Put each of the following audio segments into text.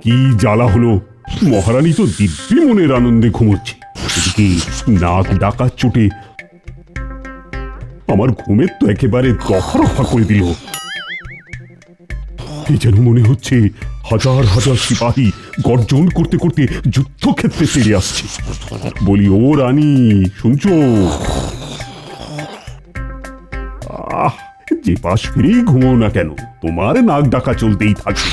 কি জ্বালা হলো! মহারানী তো দিব্যি মনের আনন্দে ঘুমোচ্ছে, এদিকে নাক ডাকার চোটে আমার ঘুমের তো একেবারে দফা রফা করে দিল। এ যেন মনে হচ্ছে হাজার হাজার সিপাহী গর্জন করতে করতে যুদ্ধক্ষেত্রে তেড়ে আসছে। বলি, ও রানী, শুনছো? যে পাশ ফিরেই ঘুমো না কেন, তোমার নাক ডাকা চলতেই থাকে।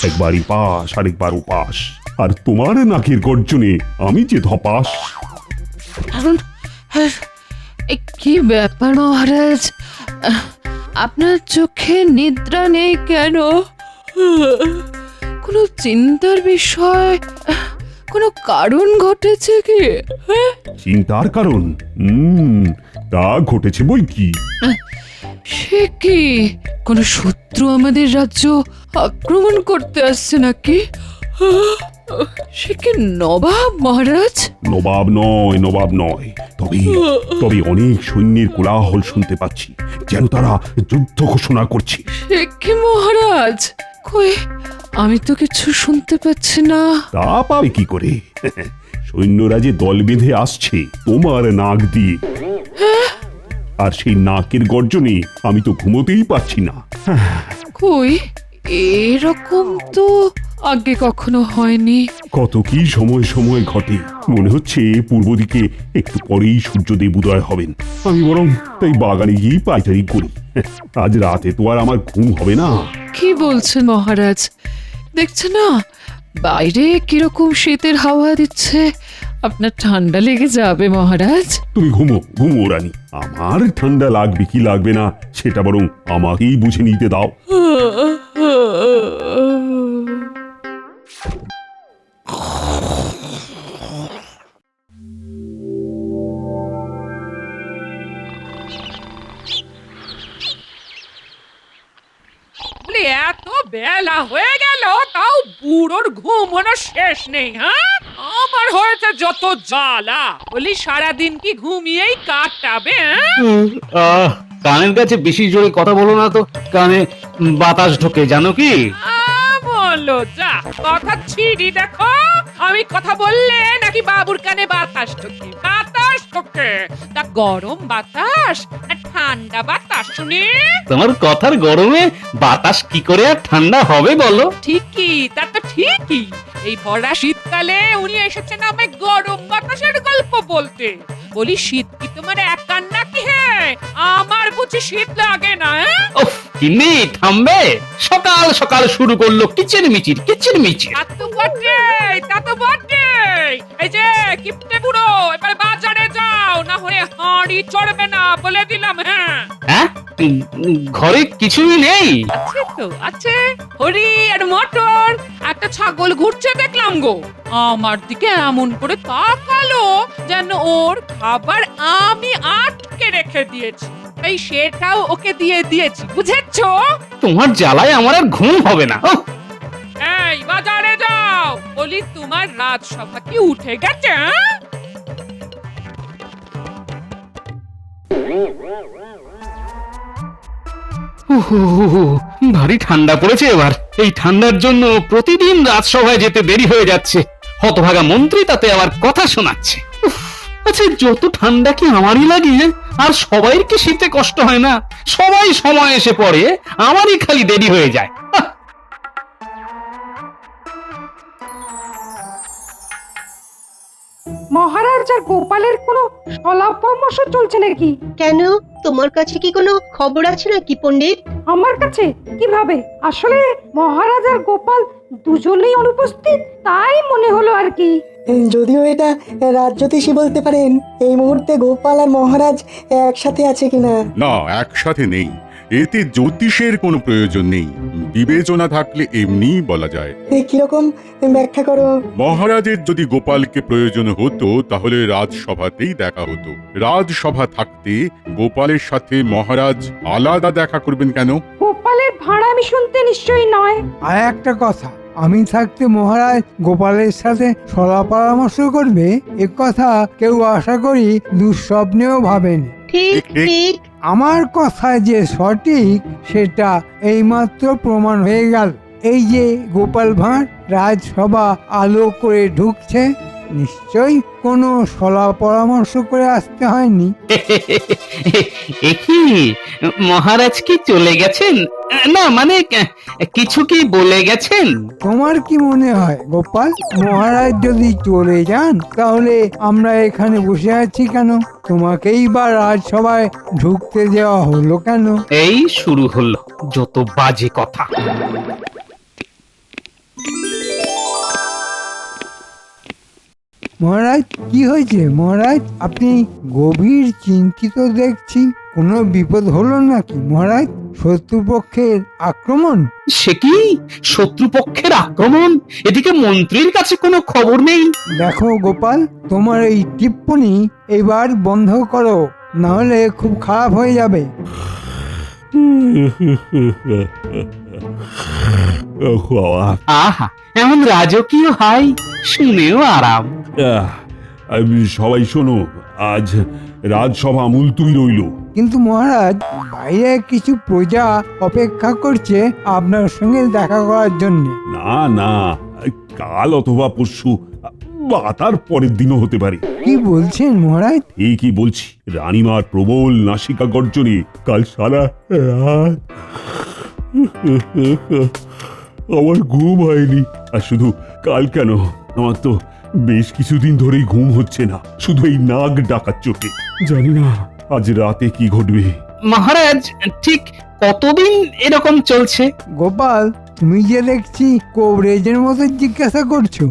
একবার পাশ আরেকবার ওপাশ, আর তোমার নাকের গর্জনে আমি যে ধপাস। কি ব্যাপার মহারাজ, আপনার চোখে নিদ্রা নেই কেন? কোনো চিন্তার বিষয়, কোনো কারণ ঘটেছে কি? চিন্তার কারণ? তা ঘটেছে বই কি। সে কি, কোন শত্রু আমাদের রাজ্য আক্রমণ করতে আসছে নাকি? সে কি নবাব মহারাজ? নবাব নয়, নবাব নয়, তবে তবে অনেক সৈন্যের কোলাহল শুনতে পাচ্ছি, যেন তারা যুদ্ধ ঘোষণা করছে। সে কি মহারাজ? কই, আমি তো কিছু শুনতে পাচ্ছি না। তা পাবে কি করে? সৈন্যরা যে দল বেঁধে আসছে তোমার নাক দিয়ে, আর সেই নাকের গর্জনে আমি তো ঘুমোতেই পাচ্ছি না। কই, এরকম তো আগে কখনো হয়নি। কত কি সময় সময় ঘটে, মনে হচ্ছে পূর্ব দিকে একটু পরেই সূর্যদেব উদয় হবেন। আমি বরং তাই বাগানে গিয়ে পাইচারি করি, আজ রাতে তো আর আমার ঘুম হবে না। কি বলছেন মহারাজ? দেখছে না বাইরে কিরকম শীতের হাওয়া দিচ্ছে, আপনার ঠান্ডা লেগে যাবে মহারাজ। তুমি ঘুমো ঘুমো রানী, আমার ঠান্ডা লাগবে কি লাগবে না সেটা বরং আমাকেই বুঝে নিতে দাও। এত বেলা হয়ে গেল তাও বুড়োর ঘুমোনো শেষ নেই। হ্যাঁ, আমার হয়েছে যত জ্বালা, বলি সারাদিন কি ঘুমিয়েই কাটাবে? কানের কাছে বেশি জোরে কথা বলো না তো, কানে বাতাস ঢোকে জানো কি? বলো যা, কথা ছিড়ি দেখো। আমি কথা বললে নাকি বাবুর কানে বাতাস ঢোকে? বাতাস ঢোকে তা গরম বাতাস আর ঠান্ডা বাতাস শুনি। তোমার কথার গরমে বাতাস কি করে আর ঠান্ডা হবে বলো? ঠিকই, তা তো ঠিকই। এই ভরা শীতকালে উনি এসেছেন আমায় গরম বাতাসের গল্প বলতে। বলি, শীত কি তোমার একার নাকি? হ্যাঁ, আমার বুঝি শীত লাগে না? উফ, কিন্নি থামবে? সকাল সকাল শুরু করলো কিচির মিচির কিচির মিচির। তা তো বটে, তা তো বটে। এই যে কিপটে বুড়ো, এবার বাজারে যাও, না হলে হাঁড়ি চড়বে না বলে দিলাম। হ্যাঁ হ্যাঁ, ঘরে কিছুই নেই? আছে তো, আছে। হরি আর মটর, একটা ছাগল ঘুরছে দেখলাম গো। আমার দিকে এমন করে তাকালো যেন ওর খাবার আমি আটকে রেখে দিয়েছি, তাই সেটাও ওকে দিয়ে দিয়েছি, বুঝেছো? তোমার জ্বালায় আমার আর ঘুম হবে না। এই বাজারে যাও, বলি তোমার রাজসভা কি উঠে গেছে? ভারী ঠান্ডা পড়েছে এবার। এই ঠান্ডার জন্য প্রতিদিন রাজসভায় যেতে দেরি হয়ে যাচ্ছে। হতভাগা মন্ত্রী তাতে আবার কথা শোনাচ্ছে। আচ্ছা, যত ঠান্ডা কি আমারই লাগে? আর সবাই কি শীতে কষ্ট হয় না? সবাই সময় এসে পড়ে, আমারই খালি দেরি হয়ে যায়। মহারাজ আর গোপালের কোনো সলাপ পরামর্শ চলছে নাকি? কেন, তোমার কাছে কি কোনো খবর আছে নাকি পণ্ডিত? আমার কাছে কিভাবে? আসলে মহারাজ আর গোপাল দুজনেই অনুপস্থিত, তাই মনে হলো আর কি। যদিও এটা রাজজ্যোতিষী বলতে পারেন এই মুহূর্তে গোপাল আর মহারাজ একসাথে আছে কিনা। না, একসাথে নেই। এতে জ্যোতিষের কোনো প্রয়োজন নেই, বিবেচনা থাকলে এমনিই বলা যায়। কিরকম ব্যাখ্যা করো? মহারাজের যদি গোপালকে প্রয়োজন হতো তাহলে রাজসভাতেই দেখা হতো। রাজসভা থাকতে গোপালের সাথে মহারাজ আলাদা দেখা করবেন কেন? গোপালের ভাড়া আমি শুনতে নিশ্চয়ই নয়। আর একটা কথা, আমি থাকতে মহারাজ গোপালের সাথে সলা পরামর্শ করবে এ কথা কেউ আশা করি দুঃস্বপ্নেও ভাবেনি। ঠিক ঠিক আমার কথা যে সঠিক সেটা এইমাত্র প্রমাণ হয়ে গেল। এই যে গোপাল ভাঁড় রাজসভা আলো করে ঢুকছে, নিশ্চয়ই কোনো সলা পরামর্শ করে আসতে হয়নি। কি মহারাজ কি চলে গেছেন? না মানে কিছু কি বলে গেছেন? তোমার কি মনে হয় গোপাল, মহারাজ যদি চলে যান তাহলে আমরা এখানে বসে আছি কেন? তোমাকেই বা রাজসভায় ঢুকতে দেওয়া হলো কেন? এই শুরু হলো যত বাজে কথা। মহারাজ কি হয়েছে মহারাজ? আপনি গভীর চিন্তিত দেখছি। কোনো বিপদ হলো নাকি মহারাজ? শত্রুপক্ষের আক্রমণ? সে কি শত্রুপক্ষের আক্রমণ? এদিকে মন্ত্রীর কাছে কোনো খবর নেই। দেখো গোপাল, তোমার এই টিপ্পনি এবার বন্ধ করো, না হলে খুব খারাপ হয়ে যাবে। আহা, এমন রাজকীয় হাই, শুনেও আরাম। সবাই শোনো, আজ রাজসভা মুলতুবি রইল। কিন্তু মহারাজ, বাইরে কিছু প্রজা অপেক্ষা করছে আপনার সঙ্গে দেখা করার জন্য। না না, কাল অথবা পরশু বা তার পরের দিনও হতে পারে। কি বলছেন মহারাজ? কি বলছি, রানীমার প্রবল নাসিকা গর্জনে কাল সারা রাত আমার ঘুম হয়নি। আর শুধু কাল কেন, আমার তো বেশ কিছুদিন ধরেই ঘুম হচ্ছে না, শুধু এই নাক ডাকার চোখে। জানি না আজ রাতে কি ঘটবে। মহারাজ, ঠিক কতদিন এরকম চলছে? গোপাল, তুমি যে দেখছি কোবরেজের মতো জিজ্ঞাসা করছো।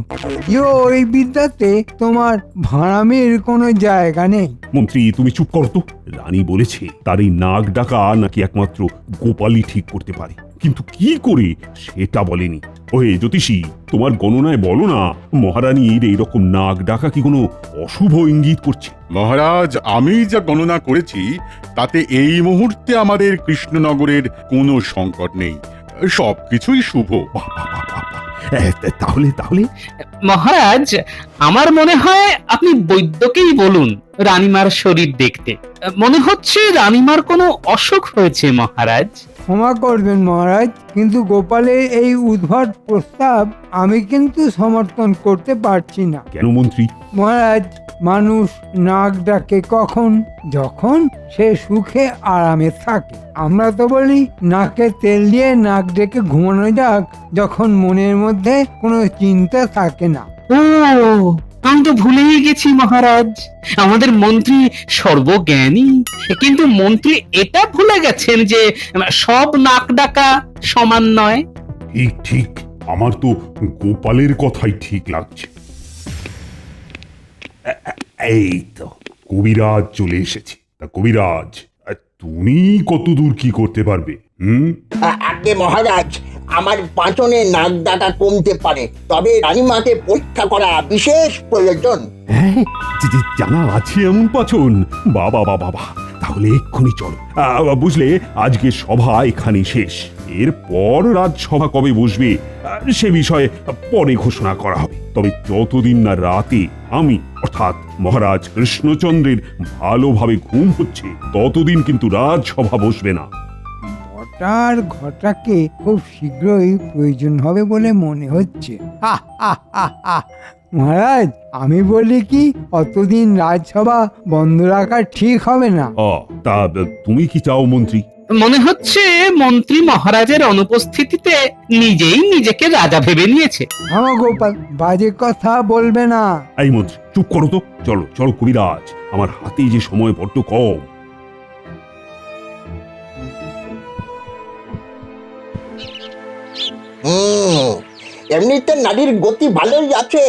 ওই বিদ্যাতে তোমার ভাড়ামের কোনো জায়গা নেই। মন্ত্রী তুমি চুপ করো তো। রানী বলেছে তার এই নাক ডাকা নাকি একমাত্র গোপালই ঠিক করতে পারে, কিন্তু কি করে সেটা বলেনি। ওহে জ্যোতিষী, তোমার গণনায় বলো না, মহারানীর এইরকম নাক ডাকা কি কোনো অশুভ ইঙ্গিত করছে? মহারাজ, আমি যা গণনা করেছি তাতে এই মুহূর্তে আমাদের কৃষ্ণনগরের কোনো সংকট নেই, সবকিছুই শুভ। তাহলে তাহলে মহারাজ, আমার মনে হয় আপনি বৈদ্যকেই বলুন রানীমার শরীর দেখতে। মনে হচ্ছে রানীমার কোনো অসুখ হয়েছে মহারাজ। ক্ষমা করবেন মহারাজ, কিন্তু গোপালের এই উদ্ভট প্রস্তাব আমি কিন্তু সমর্থন করতে পারছি না। কেন মন্ত্রী? মহারাজ, মানুষ নাক ডাকে কখন? যখন সে সুখে আরামে থাকে। আমরা তো বলি নাকে তেল দিয়ে নাক ডেকে ঘুমানো যাক যখন মনের মধ্যে কোনো চিন্তা থাকে না। ও, আমি তো ভুলেই গেছি মহারাজ, আমাদের মন্ত্রী সর্বজ্ঞানী। কিন্তু মন্ত্রী এটা ভুলে গেছেন যে সব নাক ডাকা সমান নয়। ঠিক ঠিক, আমার তো গোপালের কথাই ঠিক লাগছে। এই তো কবিরাজ চলে এসেছে। তা কবিরাজ, তুমি কতদূর কি করতে পারবে? আগে মহারাজ, আমার পাঁচনে নাক ডাকা কমতে পারে, তবে রানীমাকে পরীক্ষা করা বিশেষ প্রয়োজন। হ্যাঁ, জানা আছে এমন পাচন? বাবা বাবা বাবা, তাহলে এক্ষুনি চলো। বুঝলে, আজকে সভা এখানে শেষ। এরপর রাজসভা কবে বসবে সে বিষয়ে পরে ঘোষণা করা হবে। তবে যতদিন না রাতে আমি অর্থাৎ মহারাজ কৃষ্ণচন্দ্রের ভালোভাবে ঘুম হচ্ছে, ততদিন কিন্তু রাজসভা বসবে না। বটার ঘটাকে খুব শীঘ্রই প্রয়োজন হবে বলে মনে হচ্ছে। মহারাজ, আমি বলি কি, অতদিন রাজসভা বন্ধ রাখা ঠিক হবে না। তা তুমি কি চাও মন্ত্রী? মনে হচ্ছে মন্ত্রী মহারাজের অনুপস্থিতিতে নিজেই নিজেকে রাজা ভেবে নিয়েছে। হ্যাঁ গোপাল, বাজে কথা বলবে না। এই মন্ত্রী চুপ করো তো। চলো চলো কবিরাজ, আমার হাতে যে সময় বড্ড কম। এমনিতে নারীর গতি ভালোই আছে,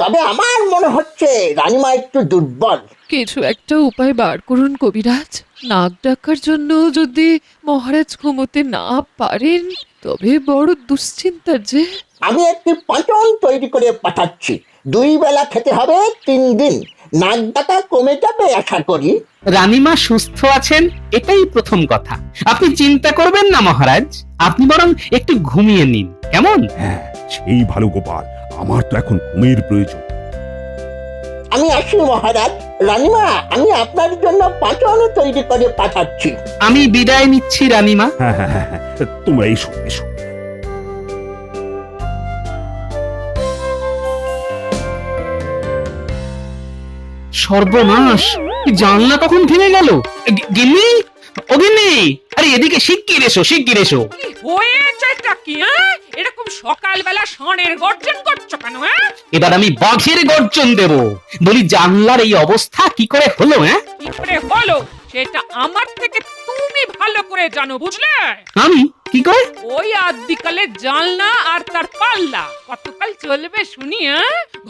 তবে আমার মনে হচ্ছে রানীমা একটু দুর্বল। কিছু একটা উপায় বার করুন কবিরাজ। নাক ডাকার জন্য যদি মহারাজ ঘুমোতে না পারেন তবে বড় দুশ্চিন্তার যে। আমি একটি পাঁচন তৈরি করে পাঠাচ্ছি, 2 বেলা খেতে হবে 3 দিন, নাক ডাকা কমে যাবে আশা করি। রানীমা সুস্থ আছেন, এটাই প্রথম কথা। আপনি চিন্তা করবেন না মহারাজ, আপনি বরং একটু ঘুমিয়ে নিন, কেমন? হ্যাঁ, সেই ভালো গোপাল, আমার তো এখন ঘুমের প্রয়োজন। আমি আসি মহারাজ। রানীমা, আমি আপনার জন্য পাঁচন তৈরি করে পাঠাচ্ছি। আমি বিদায় নিচ্ছি রানীমা। হ্যাঁ হ্যাঁ হ্যাঁ হ্যাঁ, তোমরা এসো এসো। সর্বনাশ, জানলা কখন ভেঙে গেল? গিন্নি, ও গিন্নি, আরে এদিকে শিগগির এসো, শিগগির এসো। কি হয়েছেটা কি? এরকম সকালবেলা ষাঁড়ের গর্জন করছো কেন? এবার আমি বাঘের গর্জন দেব। বলি, জানলার এই অবস্থা কি করে হলো? কি করে হলো সেটা আমার থেকে তুমি ভালো করে জানো, বুঝলে? আমি কি করে? ওই আদিকালে জানলা আর তার পাল্লা কতকাল চলবে শুনি?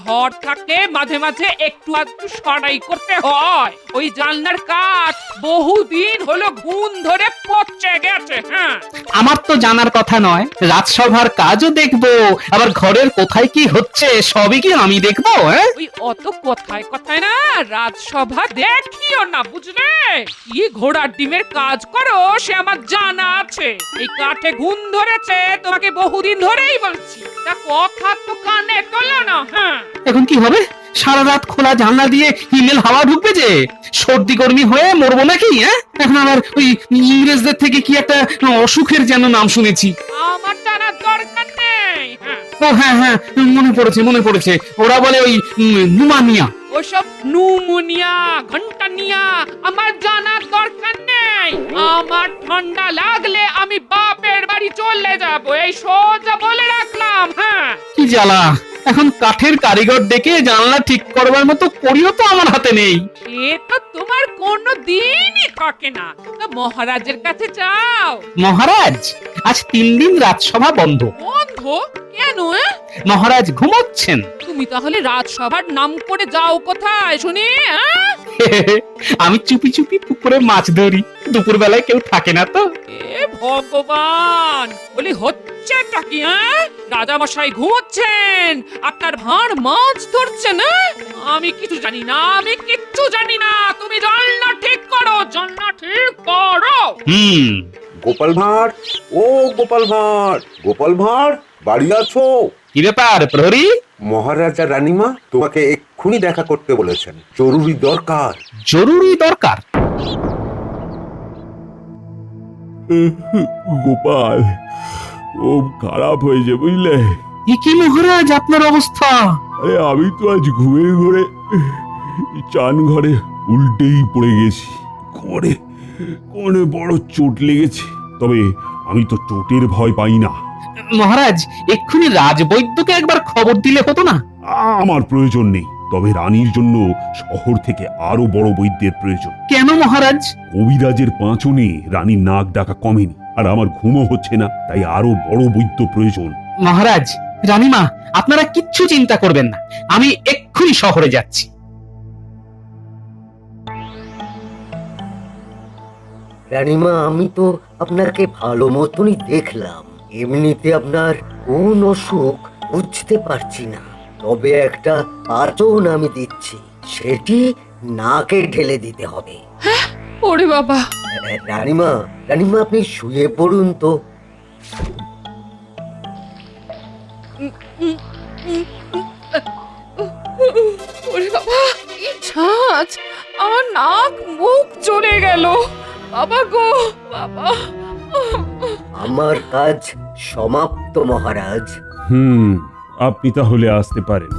ঘর থাকলে মাঝে মাঝে একটু আধটু সরাই করতে হয়। ওই জানলার কাঠ বহুদিন হলো ঘুণ ধরে পচে গেছে। হ্যাঁ, আমার তো জানার কথা নয়। রাজসভার কাজও দেখবো, আবার ঘরের কোথায় কি হচ্ছে সবই কি আমি দেখবো? ওই অত কথায় কথায় না রাজসভা দেখিও না, বুঝলে? কি ঘোড়ার ডিমের কাজ করো সে আমার জানা আছে। এই কাঠে ঘুণ ধরেছে তোমাকে বহুদিন ধরেই বলছি, তা কথা তো কানে তোলো না। হ্যাঁ, এখন কি হবে? সারা রাত খোলা জানলা দিয়ে হিমেল হাওয়া ঢুকবে যে, সর্দি গরমি হয়ে মরবো নাকি? এখন আবার ওই ইংরেজদের থেকে কি একটা অসুখের যেন নাম শুনেছি। আমার জানার দরকার নেই। হ্যাঁ, ও হ্যাঁ হ্যাঁ, মনে পড়েছে। ওরা বলে ওই নুমানিয়া। ওসব নুমোনিয়া ঘন্টানিয়া আমার জানার দরকার নেই। আমার ঠান্ডা লাগলে আমি বাপের বাড়ি চলে যাব, এই সোজা বলে রাখলাম। হ্যাঁ, কি জ্বালা! এখন কাঠের কারিগর ডেকে জানলা ঠিক করবার মতো করিও তো আমার হাতে নেই। এ তো তোমার কোনো দিনই থাকে না। তো মহারাজের কাছে যাও। মহারাজ, আজ 3 দিন রাজসভা বন্ধ। বন্ধ কেন? মহারাজ ঘুমোচ্ছেন। তুমি তাহলে রাজসভার নাম করে যাও কোথায় শুনি? আমি চুপি চুপি পুকুরে মাছ ধরি, দুপুর বেলায় কেউ থাকে না তো। এ ভগবান, বলি হচ্ছেটা কি? রাজা মশাই ঘুমোচ্ছেন আর তার ভাঁড় মাছ ধরছেন? আমি কিছু জানি না, আমি কিচ্ছু জানি না। তুমি জানলা ঠিক করো, জানলা ঠিক করো। গোপাল ভাঁড়, ও গোপাল ভাঁড়, গোপাল ভাঁড়, বাড়ি আছো? কি ব্যাপার প্রহরী? মহারাজ আর রানীমা তোমাকে এক্ষুনি দেখা করতে বলেছেন, জরুরি দরকার। জরুরি দরকার? গোপাল, ও খারাপ হয়েছে বুঝলে। এ কি মহারাজ আপনার অবস্থা? আরে আমি তো আজ ঘুমের ঘরে চান ঘরে উল্টেই পড়ে গেছি। কোমরে কোমরে বড় চোট লেগেছে। তবে আমি তো চোটের ভয় পাই না। মহারাজ, এক্ষুনি রাজবৈদ্যকে একবার খবর দিলে হতো না? আমার প্রয়োজন নেই, তবে রানীর জন্য শহর থেকে আরো বড় বৈদ্যের প্রয়োজন। কেন মহারাজ? কবিরাজের পাঁচনে রানীর নাক ডাকা কমেনি, আর আমার ঘুমও হচ্ছে না, তাই আরো বড় বৈদ্য প্রয়োজন। মহারাজ, রানীমা, আপনারা কিচ্ছু চিন্তা করবেন না, আমি এক্ষুনি শহরে যাচ্ছি। রানীমা, আমি তো আপনাকে ভালো মতনই দেখলাম। এমনিতে আপনার কোন অসুখ বুঝতে পারছি না, তবে একটা পাচন আমি দিচ্ছি, সেটি নাকে ঢেলে দিতে হবে। ওরে বাবা! রানীমা, রানীমা, আপনি শুয়ে পড়ুন তো। ওরে বাবা, কি ঝাঁজ! আমার নাক মুখ জ্বলে গেল। বাবা গো, বাবা! আমার কাজ সমাপ্ত মহারাজ। আপনি তাহলে আসতে পারেন।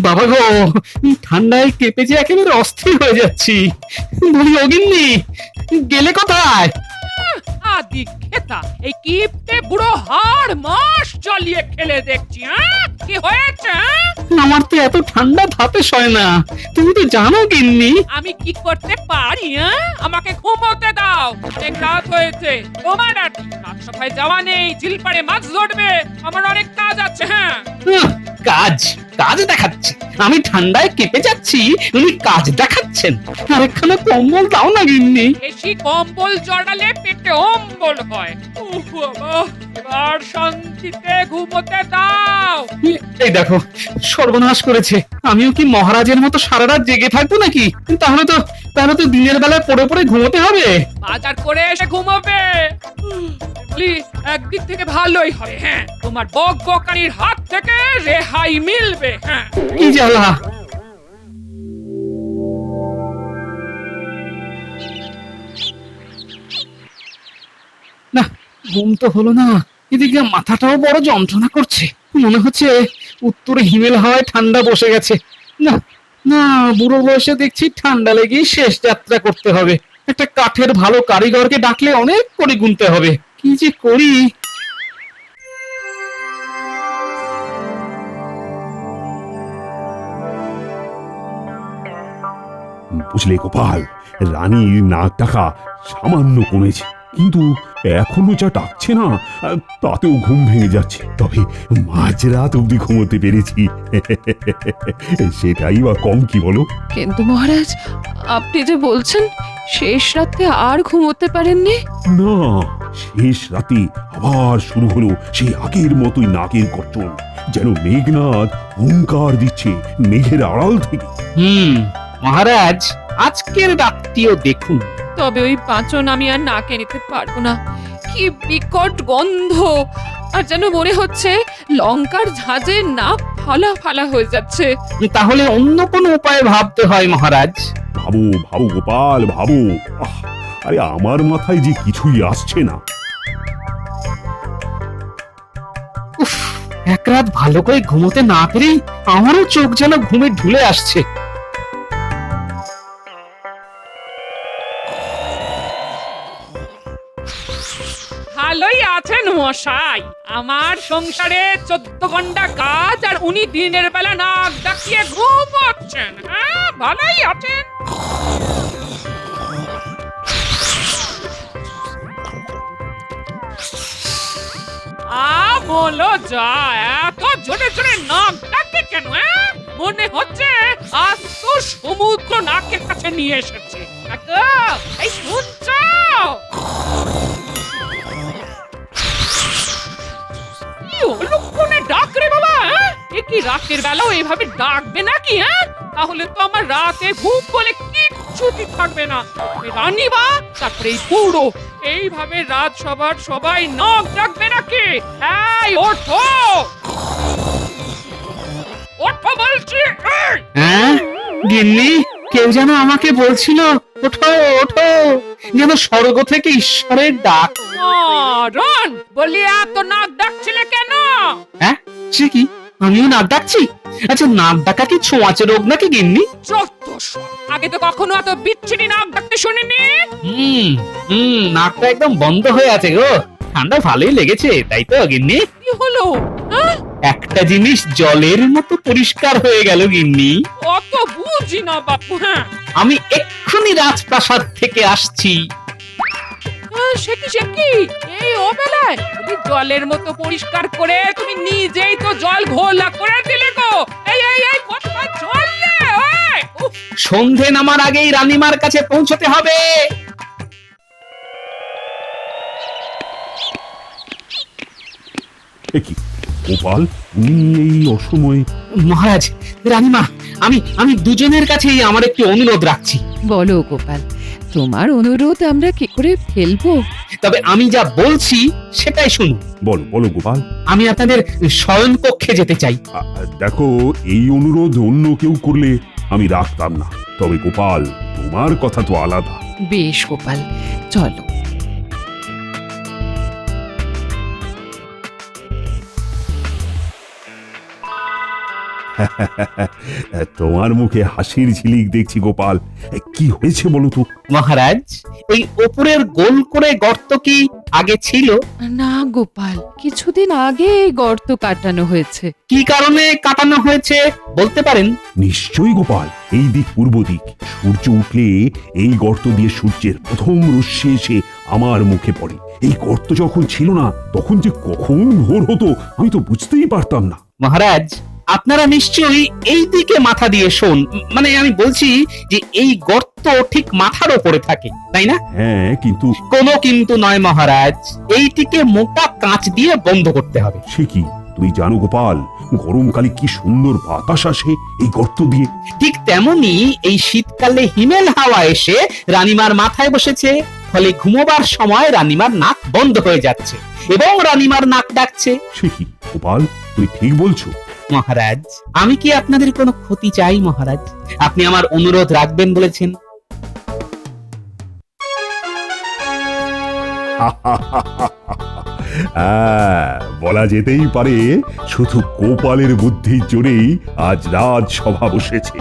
বাবা গো, ঠান্ডায় কেঁপে যে একেবারে অস্থির হয়ে যাচ্ছি। বলি, অগিন্নি, গেলে কোথায়? আদি খেতা, এই কিপটে বুড়ো হাড় মাস জ্বালিয়ে খেলে দেখছি। কি হয়েছে? আমার তো এত ঠান্ডা ধাপে সয় না, তুমি তো জানো গিন্নি। আমি কি করতে পারি? আমাকে ঘুমোতে দাও। অনেক রাত হয়েছে। তোমার আর রাজসভায় যাওয়া নেই, ঝিলপাড়ে মাছ ধরবে, আমার অনেক কাজ আছে। হ্যাঁ, কাজ কাজ দেখাচ্ছে। আমি ঠান্ডায় কেঁপে যাচ্ছি, উনি কাজ দেখাচ্ছেন। আর একখানা কম্বল দাও না গিন্নি। বেশি কম্বল জড়ালে পেটে অম্বল হয়। উফ বাবা, এবার শান্তিতে ঘুমোতে দাও। এই দেখো সর্বনাশ করেছে। আমিও কি মহারাজের মতো সারা রাত জেগে থাকবো নাকি? তাহলে তো দিনের বেলায় পড়ে পড়ে ঘুমোতে হবে। বাজার করে এসে ঘুমাবে। প্লিজ, একদিক থেকে ভালোই হবে। হ্যাঁ, তোমার বকবকানির হাত থেকে রেহাই মিলবে। হ্যাঁ, কি জ্বালা। না, ঘুম তো হলো না। এদিকে মাথাটাও বড় যন্ত্রণা করছে। মনে হচ্ছে উত্তরে হিমেল হাওয়ায় ঠান্ডা বসে গেছে। না না, বুড়ো বয়সে দেখছি ঠান্ডা লেগেই শেষ যাত্রা করতে হবে। একটা কাঠের ভালো কারিগরকে ডাকলে অনেক করে গুনতে হবে। কি যে করি। বুঝলে গোপাল, রানীর নাক ডাকা সামান্য কমেছে, কিন্তু এখনো যা ডাকছে না, তাতেও ঘুম ভেঙে যাচ্ছে। তবে মাঝরাত অব্দি ঘুমোতে পেরেছি, সেটাই বা কম কি বলো? কিন্তু মহারাজ, আপনি যে বলছেন শেষ রাতে আর ঘুমোতে পারেননি। না, শেষ রাতে আবার শুরু হলো সেই আগের মতোই নাকের গর্জন, যেন মেঘনাদ হুঙ্কার দিচ্ছে মেঘের আড়াল থেকে। মহারাজ, আজকের রাতটিও দেখুন। তবে ওই পাঁচন আমি আর নাকে নিতে পারবো না। কি বিকট গন্ধ, আর যেন মনে হচ্ছে লঙ্কার ঝাঁজে নাক ফালা ফালা হয়ে যাচ্ছে। তাহলে অন্য কোনো উপায় ভাবতে হয় মহারাজ। ভাবো ভাবো গোপাল, ভাবো। আরে আমার মাথায় যে কিছুই আসছে না। উফ, এক রাত ভালো করে ঘুমোতে না পেরেই আমারও চোখ যেন ঘুমে ঢুলে আসছে। ভালোই আছেন মশাই। আমার সংসারে 14 ঘন্টা কাজ, আর উনি দিনের বেলা নাক ডাকিয়ে ঘুমোচ্ছেন। হ্যাঁ, ভালোই আছেন। বলো যা, এত জোরে জোরে নাক ডাকে কেন? মনে হচ্ছে আজ তো সমুদ্র নাকের কাছে নিয়ে এসেছে। এই শুনছো? ডাক রে বাবা। এ কি রাতের বেলাও এভাবে ডাকবে নাকি? তাহলে তো আমার রাতে ঘুম বলে কিচ্ছুটি থাকবে না। রানীবা, তারপরে এই বুড়ো, এইভাবে রাজসভার সবাই নাক ডাকবে নাকি? এই ওঠো, ওঠো বলছি। গিন্নি, কেউ যেন আমাকে বলছিল ওঠো ওঠো, যেন স্বর্গ থেকে ঈশ্বরের ডাক। রন বলি, এত নাক ডাকছিলে কেন? হ্যাঁ, সে কি, আমিও নাক ডাকছি? আচ্ছা, নাক ডাকা কি ছোঁয়াচে রোগ নাকি গিন্নি? আগে তো কখনো এত বিচ্ছিরি নাক ডাকতে শুনিনি। নাকটা একদম বন্ধ হয়ে আছে গো। ঠান্ডা ভালোই লেগেছে, তাই তো গিন্নি? কি হলো? একটা জিনিস জলের মতো পরিষ্কার হয়ে গেল গিন্নি। অত বুঝি না বাপু। আমি এক্ষুনি রাজপ্রাসাদ থেকে আসছি। সে কি এই অবেলায় জলের মতো পরিষ্কার করে তুমি নিজেই তো জল ঘোলা করে দিলে গো। এই কোথায় চললে? সন্ধে নামার আগেই রানীমার কাছে পৌঁছতে হবে। কি গোপাল, তুমি এই অসময়ে? মহারাজ, রানীমা, আমি দুজনের কাছেই আমার একটি অনুরোধ রাখছি। বলো গোপাল, তোমার অনুরোধ আমরা কি করে ফেলবো? তবে আমি যা বলছি সেটাই শুনুন। বলো বলো গোপাল। আমি আপনাদের শয়ন কক্ষে যেতে চাই। দেখো, এই অনুরোধ অন্য কেউ করলে আমি রাখতাম না, তবে গোপাল, তোমার কথা তো আলাদা। বেশ গোপাল, চলো। তোমার মুখে হাসির ঝিলিক দেখছি গোপাল। কি হয়েছে বলো তো? মহারাজ, এই ওপরের গোল করে গর্ত কি আগে ছিল? না গোপাল, কিছুদিন আগে এই গর্ত কাটানো হয়েছে। কি কারণে কাটানো হয়েছে বলতে পারেন? নিশ্চয়ই গোপাল, এই দিক পূর্ব দিক। সূর্য উঠলে এই গর্ত দিয়ে সূর্যের প্রথম রশ্মি এসে আমার মুখে পড়ে। এই গর্ত যখন ছিল না, তখন যে কখন ভোর হতো আমি তো বুঝতেই পারতাম না। মহারাজ, আপনারা নিশ্চয়ই এই দিকে মাথা দিয়ে শোন, মানে আমি বলছি যে এই গর্ত ঠিক মাথার ওপরে থাকে, তাই না? হ্যাঁ, কিন্তু কোনো কিন্তু নয় মহারাজ, এইটিকে মোটা কাঁচ দিয়ে বন্ধ করতে হবে। সে কি? তুমি জানো গোপাল, গরমকালে কি সুন্দর বাতাস আসে এই গর্ত দিয়ে। ঠিক তেমনি এই শীতকালে হিমেল হাওয়া এসে রানীমার মাথায় বসেছে, ফলে ঘুমোবার সময় রানীমার নাক বন্ধ হয়ে যাচ্ছে এবং রানীমার নাক ডাকছে। সে কি গোপাল, তুমি ঠিক বলছো? মহারাজ, আমি কি আপনাদের কোনো ক্ষতি চাই মহারাজ? আপনি আমার অনুরোধ রাখবেন বলেছেন। হ্যাঁ, বলা যেতেই পারে শুধু গোপালের বুদ্ধির জোরেই আজ রাজসভা বসেছে।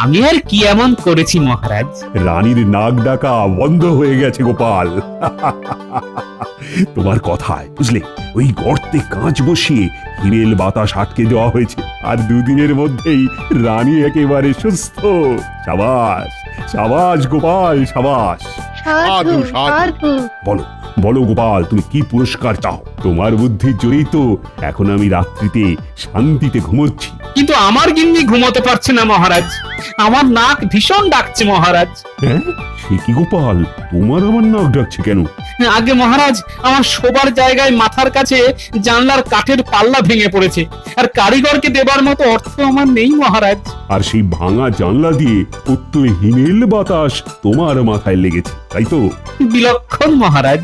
আমি আর কি এমন করেছি মহারাজ? রানীর নাক ডাকা বন্ধ হয়ে গেছে গোপাল। তোমার কথায় বুঝলে, ওই গর্তে কাঁচ বসিয়ে হিমেল বাতাস আটকে দেওয়া হয়েছে, আর দুদিনের মধ্যেই রানী একেবারে সুস্থ। সাবাস সাবাস গোপাল, সাবাস। সাধু সাধু। বলো বলো গোপাল, তুমি কি পুরস্কার চাও? তোমার বুদ্ধির জোরেই তো এখন আমি রাত্রিতে শান্তিতে ঘুমোচ্ছি। কিন্তু আমার গিন্নি ঘুমোতে পারছে না মহারাজ, আমার নাক ভীষণ ডাকছে মহারাজ। হ্যাঁ, সে কি গোপাল, তোমার আমার নাক ডাকছে কেন? আগে মহারাজ, আমার শোবার জায়গায় মাথার কাছে জানলার কাঠের পাল্লা ভেঙে পড়েছে, আর কারিগরকে দেবার মতো অর্থ আমার নেই মহারাজ। আর সেই ভাঙা জানলা দিয়ে উত্তরে হিমেল বাতাস তোমার মাথায় লেগেছে, তাই তো? বিলক্ষণ মহারাজ।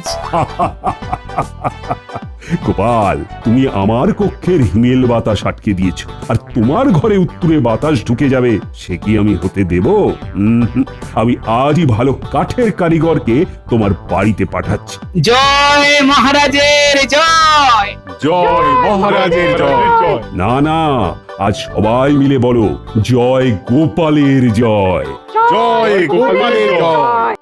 গোপাল, তুমি আমার কক্ষের হিমেল বাতাস আটকে দিয়েছো, আর তোমার ঘরে উত্তরে বাতাস ঢুকে যাবে, সে কি আমি হতে দেব? আমি আজই ভালো কাঠের কারিগরকে তোমার বাড়িতে পাঠাচ্ছি। জয় মহারাজের জয়। জয় মহারাজের জয়। না না, আজ সবাই মিলে বলো, জয় গোপালের জয়। জয় গোপালের জয়।